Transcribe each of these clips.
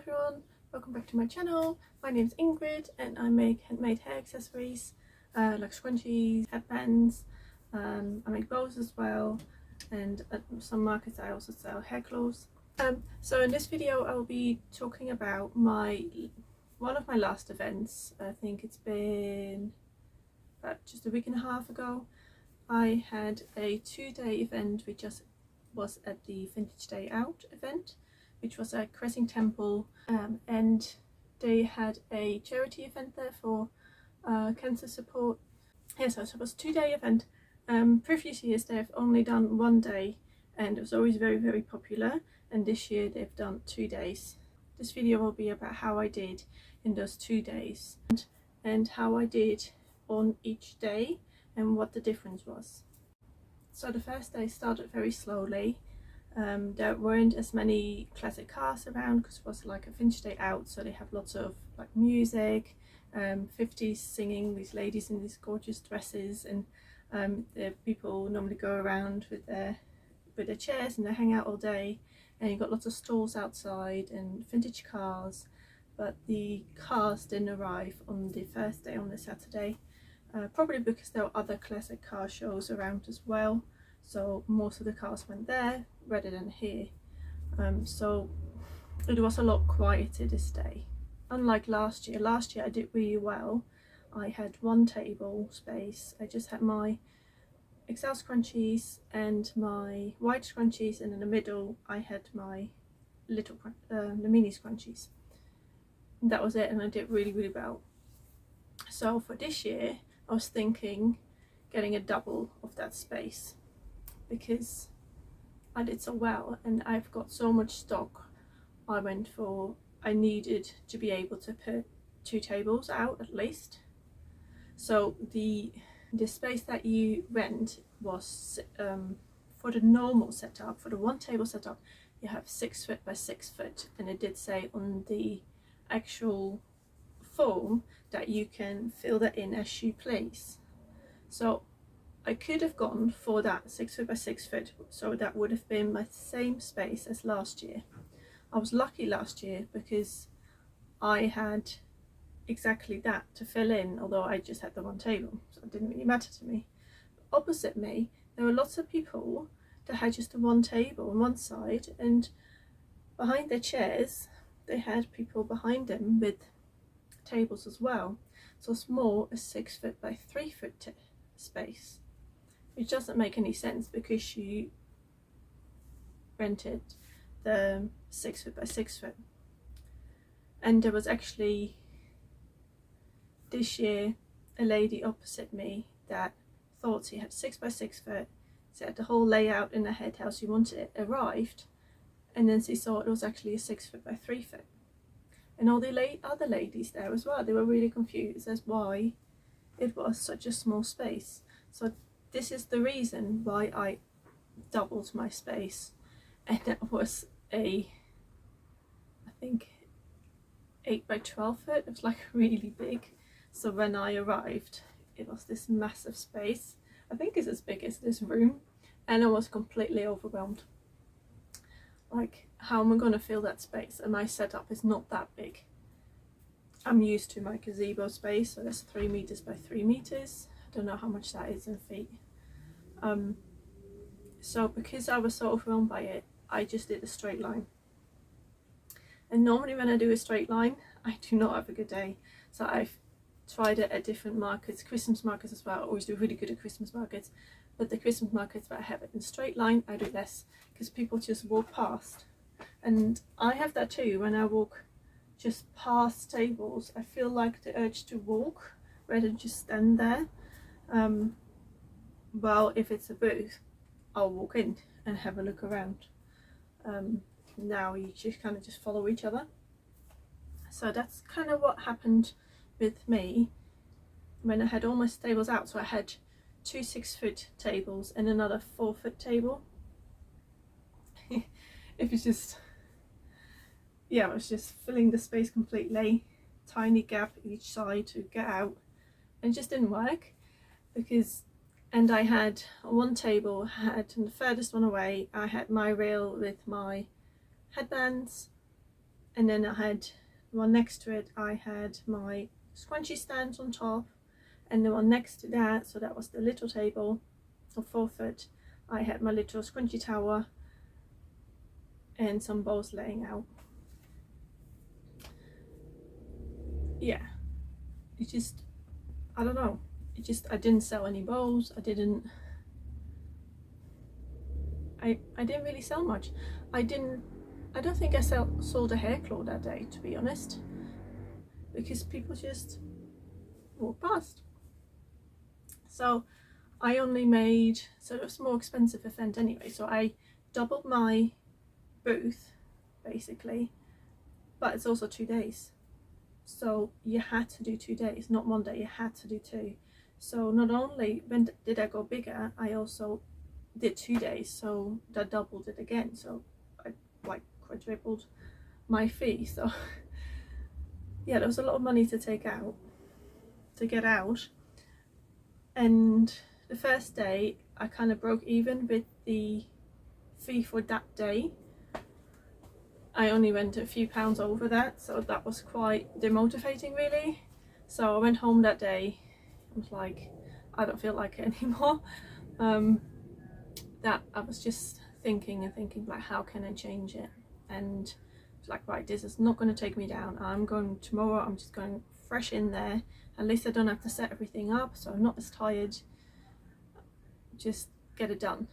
everyone, welcome back to my channel. My name is Ingrid and I make handmade hair accessories like scrunchies, headbands. I make bows as well, and at some markets I also sell hair cloths. So in this video I will be talking about one of my last events. I think it's been about just a week and a half ago. I had a 2-day event which just was at the Vintage Day Out event, which was at Cressing Temple, and they had a charity event there for cancer support. Yeah, so it was a 2-day event. Previous years they've only done 1 day and it was always very popular, and this year they've done 2 days. This video will be about how I did in those 2 days and how I did on each day and what the difference was. So the first day started very slowly. There weren't as many classic cars around because it was like a Vintage Day Out, so they have lots of like music, 50s singing, these ladies in these gorgeous dresses, and the people normally go around with their chairs and they hang out all day, and you've got lots of stalls outside and vintage cars. But the cars didn't arrive on the first day, on the Saturday, probably because there were other classic car shows around as well, so most of the cars went there rather than here. So it was a lot quieter this day. Unlike last year I did really well. I had 1 table space. I just had my XL scrunchies and my white scrunchies, and in the middle I had my little the mini scrunchies. And that was it, and I did really well. So for this year I was thinking getting a double of that space, because I did so well and I've got so much stock. I needed to be able to put 2 tables out at least. So the space that you rent was for the normal setup, for the 1 table setup, you have 6 foot by 6 foot, and it did say on the actual form that you can fill that in as you please. So I could have gone for that 6 foot by 6 foot, so that would have been my same space as last year. I was lucky last year because I had exactly that to fill in, although I just had the 1 table, so it didn't really matter to me. But opposite me there were lots of people that had just the 1 table on one side, and behind their chairs they had people behind them with tables as well. So it's more a 6 foot by 3 foot space, which doesn't make any sense because you rented the 6 foot by 6 foot. And there was actually this year a lady opposite me that thought she had 6 by 6 foot, said the whole layout in her head how she wanted it, arrived, and then she saw it was actually a 6 foot by 3 foot. And all the other ladies there as well, they were really confused as why it was such a small space. So this is the reason why I doubled my space, and that was I think 8 by 12 foot. It was like really big. So when I arrived it was this massive space. I think it's as big as this room, and I was completely overwhelmed. Like, how am I going to fill that space? And my setup is not that big. I'm used to my gazebo space, so that's 3 meters by 3 meters. I don't know how much that is in feet. So because I was so overwhelmed by it, I just did a straight line. And normally when I do a straight line, I do not have a good day. So I've tried it at different markets, Christmas markets as well. I always do really good at Christmas markets. But the Christmas markets where I have it in straight line, I do less because people just walk past. And I have that too. When I walk just past tables, I feel like the urge to walk rather than just stand there. Well, if it's a booth, I'll walk in and have a look around. Now you just kind of just follow each other. So that's kind of what happened with me when I had all my tables out. So I had 2 6-foot tables and another 4-foot table. It was just, yeah, I was just filling the space completely, tiny gap each side to get out, and it just didn't work because, and I had 1 table, and the furthest one away I had my rail with my headbands, and then I had one next to it, I had my scrunchie stands on top, and the one next to that, so that was the little table of 4 foot, I had my little scrunchie tower and some bowls laying out. Yeah, it just, I don't know, it just, I didn't sell any bowls, I didn't really sell much. I don't think I sold a hair claw that day, to be honest, because people just walked past. So I only made, so it was a more expensive event anyway, so I doubled my booth basically, but it's also 2 days, so you had to do 2 days, not 1 day, you had to do 2. So not only when did I go bigger, I also did 2 days, so that doubled it again, so I like quadrupled my fee. So yeah, there was a lot of money to get out. And the first day I kind of broke even with the fee for that day. I only went a few pounds over that, so that was quite demotivating really. So I went home that day, I was like, I don't feel like it anymore. That I was just thinking like, how can I change it? And it's like, right, this is not going to take me down. I'm going tomorrow, I'm just going fresh in there. At least I don't have to set everything up, so I'm not as tired. Just get it done.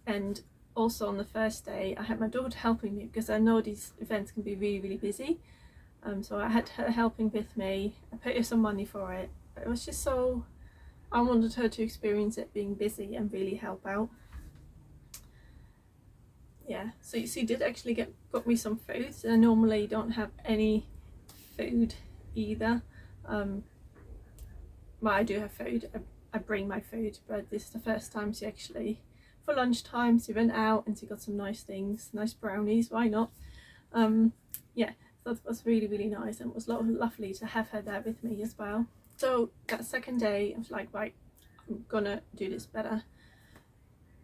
And also on the first day I had my daughter helping me, because I know these events can be really busy. So I had her helping with me. I paid her some money for it. It was just so, I wanted her to experience it being busy and really help out. Yeah, so you see, did actually got me some food. I normally don't have any food either. Well, I do have food, I bring my food, but this is the first time she actually, for lunchtime, she went out and she got some nice things, nice brownies, why not? Yeah, so that was really nice, and it was lovely to have her there with me as well. So that second day I was like, right, I'm gonna do this better.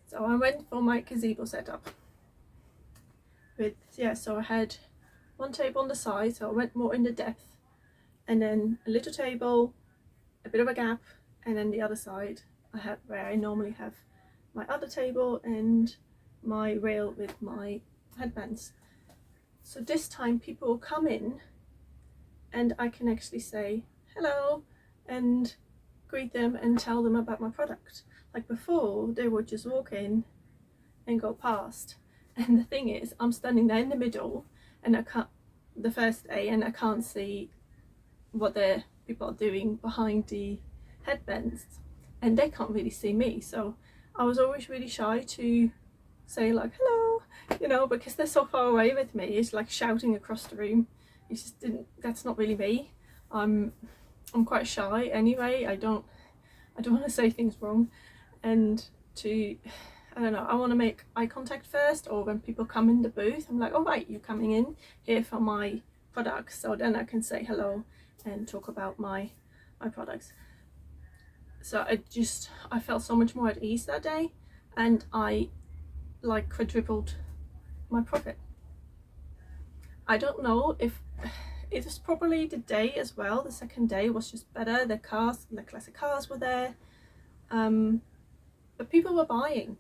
So I went for my gazebo setup with, yeah, so I had one table on the side, so I went more in the depth, and then a little table, a bit of a gap, and then the other side I had where I normally have my other table and my rail with my headbands. So this time people will come in and I can actually say hello and greet them and tell them about my product. Like before, they would just walk in and go past, and the thing is, I'm standing there in the middle and I can't, the first day, and I can't see what the people are doing behind the headbands, and they can't really see me. So I was always really shy to say like hello, you know, because they're so far away with me. It's like shouting across the room. It just didn't, that's not really me. I'm quite shy anyway. I don't want to say things wrong, and I don't know, I want to make eye contact first, or when people come in the booth I'm like, all right, you're coming in here for my products, so then I can say hello and talk about my products. So I felt so much more at ease that day, and I like quadrupled my profit. I don't know if it was probably the day as well. The second day was just better. The cars, the classic cars were there, but people were buying,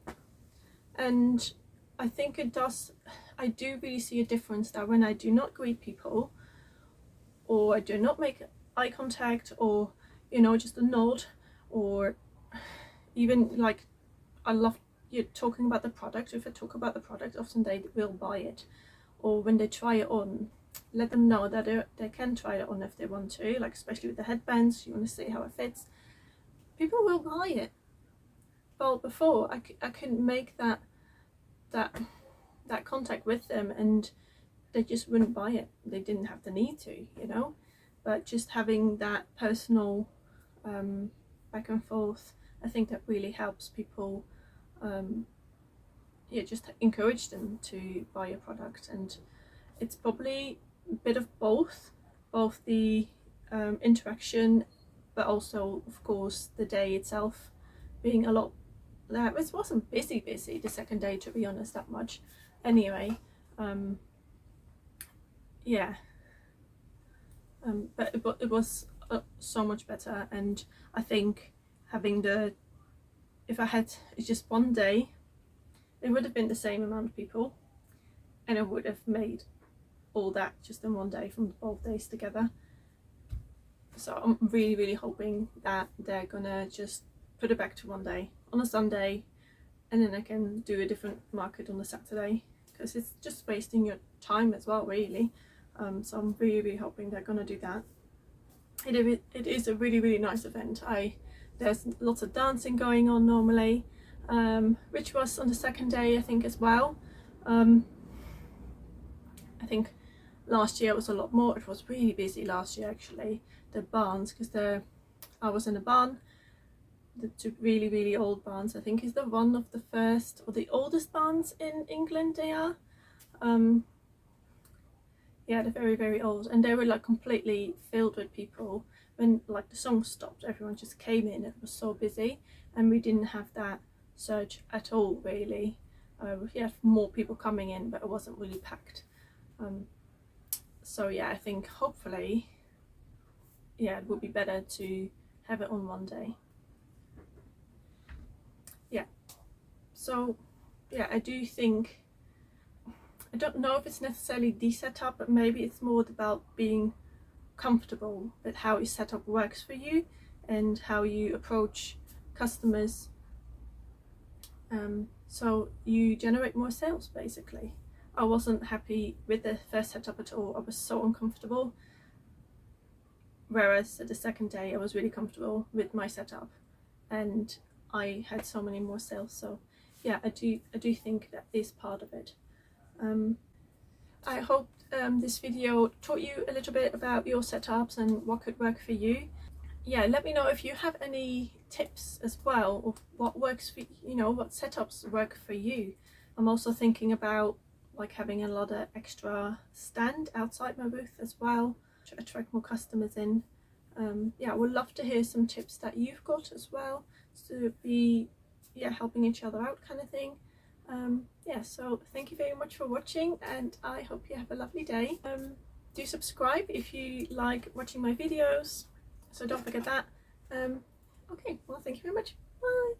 and I think I do really see a difference that when I do not greet people, or I do not make eye contact, or you know, just a nod, or even like, I love you talking about the product. If I talk about the product, often they will buy it, or when they try it on, let them know that they can try it on if they want to, like especially with the headbands, you want to see how it fits. People will buy it. Well, before I couldn't make that contact with them, and they just wouldn't buy it. They didn't have the need to, you know, but just having that personal back and forth, I think that really helps people. Yeah, just encourage them to buy a product. And it's probably a bit of both the interaction, but also of course the day itself being a lot. It wasn't busy the second day, to be honest, that much anyway. yeah, but it was so much better. And I think having if I had just one day, it would have been the same amount of people, and I would have made all that just in one day from both days together. So I'm really hoping that they're gonna just put it back to one day on a Sunday, and then I can do a different market on a Saturday, because it's just wasting your time as well, really. So I'm really hoping they're gonna do that. It is a really nice event. There's lots of dancing going on normally, which was on the second day I think as well. I think last year was a lot more. It was really busy last year actually. The barns, because I was in a barn, the two really old barns. I think is the one of the first or the oldest barns in England. They are. Yeah, they're very old, and they were like completely filled with people. When like the song stopped, everyone just came in. It was so busy, and we didn't have that surge at all really. We had more people coming in, but it wasn't really packed. So yeah, I think hopefully, yeah, it would be better to have it on one day. Yeah, so yeah, I do think, I don't know if it's necessarily the setup, but maybe it's more about being comfortable with how your setup works for you and how you approach customers, so you generate more sales basically. I wasn't happy with the first setup at all. I was so uncomfortable, whereas at the second day I was really comfortable with my setup and I had so many more sales. So yeah, I do think that is part of it. I hope this video taught you a little bit about your setups and what could work for you. Yeah, let me know if you have any tips as well of what works for you, know, what setups work for you. I'm also thinking about like having a lot of extra stand outside my booth as well to attract more customers in. Yeah, I would love to hear some tips that you've got as well, to be helping each other out kind of thing. Yeah, so thank you very much for watching, and I hope you have a lovely day. Do subscribe if you like watching my videos, so don't forget that. Okay, well, thank you very much. Bye.